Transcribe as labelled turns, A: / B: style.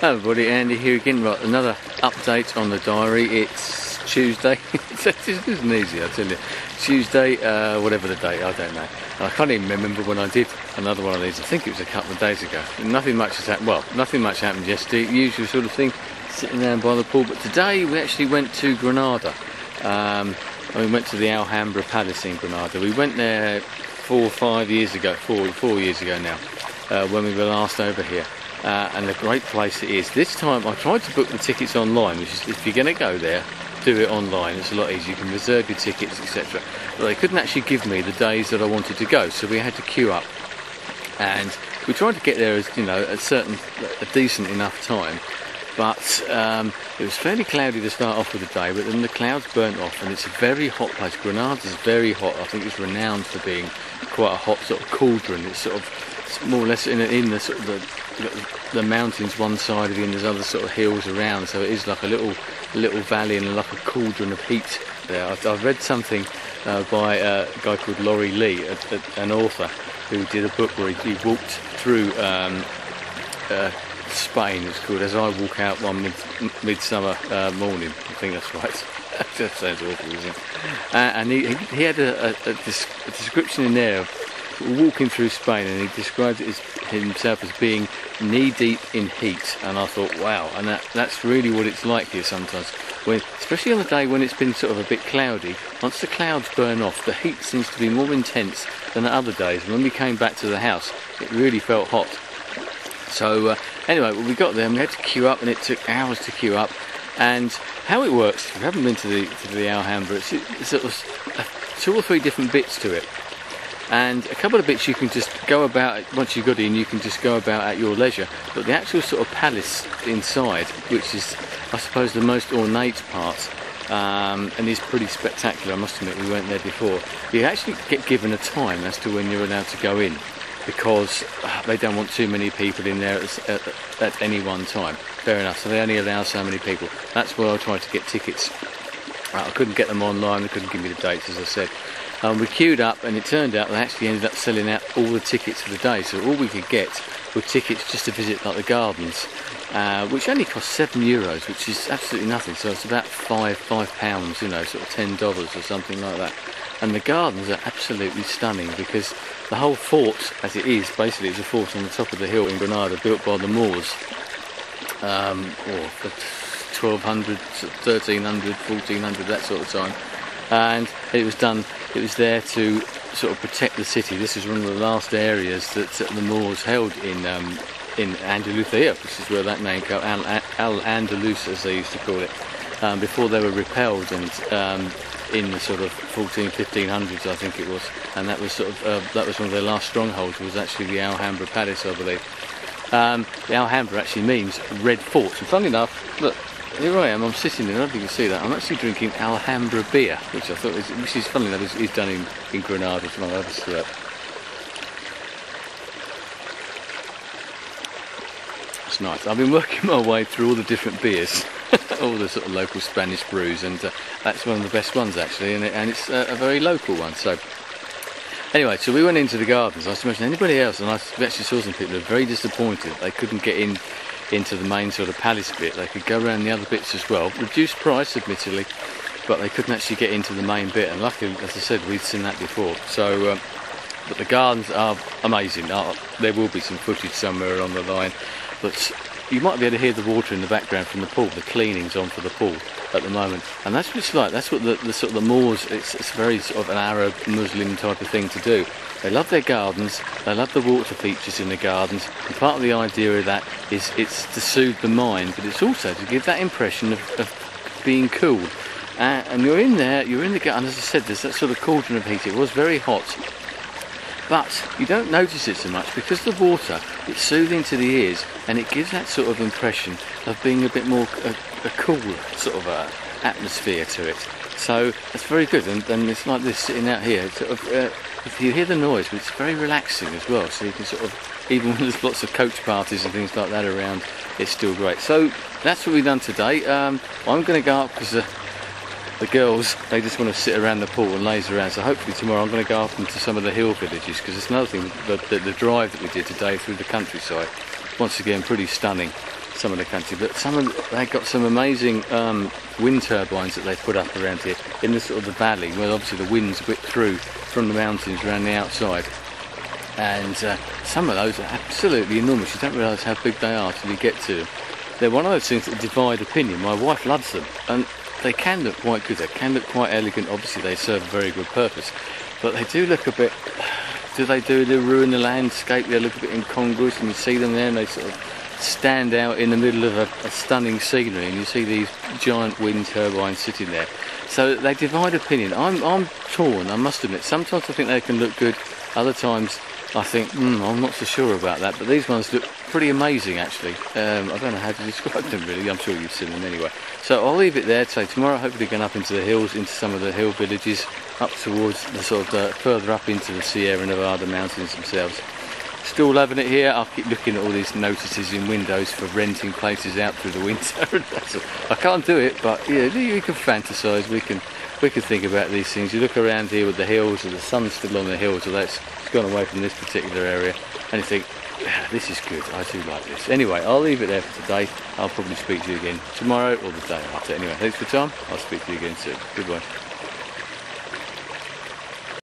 A: Hello everybody, Andy here again. Right, another update on the diary. It's Tuesday. It isn't easy, I tell you. Tuesday, whatever the date, I don't know. And I can't even remember when I did another one of these. I think it was a couple of days ago. Nothing much has happened. Well, nothing much happened yesterday. Usual sort of thing, sitting down by the pool. But today we actually went to Granada. And we went to the Alhambra Palace in Granada. We went there 4 or 5 years ago, 4 years ago now, when we were last over here. And a great place it is. This time I tried to book the tickets online, which is, if you're going to go there, do it online. It's a lot easier. You can reserve your tickets, etc. But they couldn't actually give me the days that I wanted to go, so we had to queue up. And we tried to get there as, you know, a decent enough time. But it was fairly cloudy to start off with the day, but then the clouds burnt off, and it's a very hot place. Granada's very hot. I think it's renowned for being quite a hot sort of cauldron. It's sort of more or less in the sort of the mountains one side of you, and there's other sort of hills around, so it is like a little valley and like a cauldron of heat there. I've read something by a guy called Laurie Lee, an author, who did a book where he walked through Spain. It's called As I Walk Out One Midsummer Morning. I think that's right. That sounds awful, doesn't it? And he had a description in there of walking through Spain, and he described it as himself as being knee-deep in heat. And I thought, wow, and that's really what it's like here sometimes, especially on the day when it's been sort of a bit cloudy. Once the clouds burn off, the heat seems to be more intense than other days. And when we came back to the house, it really felt hot. So anyway, we got there and we had to queue up, and it took hours to queue up. And how it works, if you haven't been to the Alhambra, it's sort of 2 or 3 different bits to it. And a couple of bits you can just go about, once you've got in, you can just go about at your leisure. But the actual sort of palace inside, which is, I suppose, the most ornate part, and is pretty spectacular, I must admit, we went there before. You actually get given a time as to when you're allowed to go in, because they don't want too many people in there at any one time. Fair enough, so they only allow so many people. That's where I tried to get tickets. I couldn't get them online, they couldn't give me the dates, as I said. We queued up, and it turned out they actually ended up selling out all the tickets for the day, so all we could get were tickets just to visit like the gardens, which only cost €7, which is absolutely nothing. So it's about £5, you know, sort of $10 or something like that. And the gardens are absolutely stunning, because the whole fort, as it is, basically it's a fort on the top of the hill in Granada, built by the Moors, or 1200, 1300, 1400, that sort of time. And it was there to sort of protect the city. This is one of the last areas that the Moors held in Andalusia, which is where that name comes, Al-Andalus, as they used to call it, before they were repelled, and in the sort of 1500s, I think it was. And that was sort of that was one of their last strongholds, was actually the Alhambra Palace, I believe. The Alhambra actually means red fort, and funnily enough, look, here I am, I'm sitting there, I don't think you can see that, I'm actually drinking Alhambra beer, which I thought which is funny enough, is done in Granada, among others. It's nice. I've been working my way through all the different beers, all the sort of local Spanish brews, and that's one of the best ones actually, and it's a very local one. So anyway, so we went into the gardens. I was imagine anybody else, and I actually saw some people who were very disappointed that they couldn't get into the main sort of palace bit. They could go around the other bits as well, reduced price admittedly, but they couldn't actually get into the main bit, and luckily, as I said, we'd seen that before. So but the gardens are amazing. There will be some footage somewhere along the line, but you might be able to hear the water in the background from the pool. The cleaning's on for the pool at the moment, and that's what it's like. That's what the sort of the Moors, it's very sort of an Arab Muslim type of thing to do. They love their gardens, they love the water features in the gardens, and part of the idea of that is it's to soothe the mind, but it's also to give that impression of being cool. And you're in there, you're in the garden, as I said, there's that sort of cauldron of heat. It was very hot, but you don't notice it so much because the water, it's soothing to the ears, and it gives that sort of impression of being a bit more a cool sort of atmosphere to it. So it's very good, and it's like this sitting out here. Sort of, if you hear the noise, but it's very relaxing as well. So you can sort of, even when there's lots of coach parties and things like that around, it's still great. So that's what we've done today. I'm going to go up because the girls, they just want to sit around the pool and laze around. So hopefully tomorrow I'm going to go up into some of the hill villages, because it's another thing, the drive that we did today through the countryside, once again pretty stunning. some of the country, but they've got some amazing wind turbines that they put up around here in the sort of the valley, where obviously the winds whip through from the mountains around the outside. And some of those are absolutely enormous. You don't realise how big they are till you get to them. They're one of those things that divide opinion. My wife loves them, and they can look quite good. They can look quite elegant. Obviously, they serve a very good purpose, but they do look a bit. They ruin the landscape? They look a bit incongruous, and you see them there, and they sort of stand out in the middle of a stunning scenery, and you see these giant wind turbines sitting there. So they divide opinion. I'm torn, I must admit. Sometimes I think they can look good. Other times I think, I'm not so sure about that. But these ones look pretty amazing, actually. I don't know how to describe them, really. I'm sure you've seen them anyway. So I'll leave it there. So tomorrow, hopefully, going up into the hills, into some of the hill villages, up towards the sort of further up into the Sierra Nevada mountains themselves. Still loving it here. I'll keep looking at all these notices in windows for renting places out through the winter. I can't do it, but yeah, you can fantasise. We can think about these things. You look around here with the hills, and the sun's still on the hills, although it's gone away from this particular area, and you think, yeah, this is good. I do like this. Anyway, I'll leave it there for today. I'll probably speak to you again tomorrow or the day after. Anyway, thanks for your time. I'll speak to you again soon. Goodbye.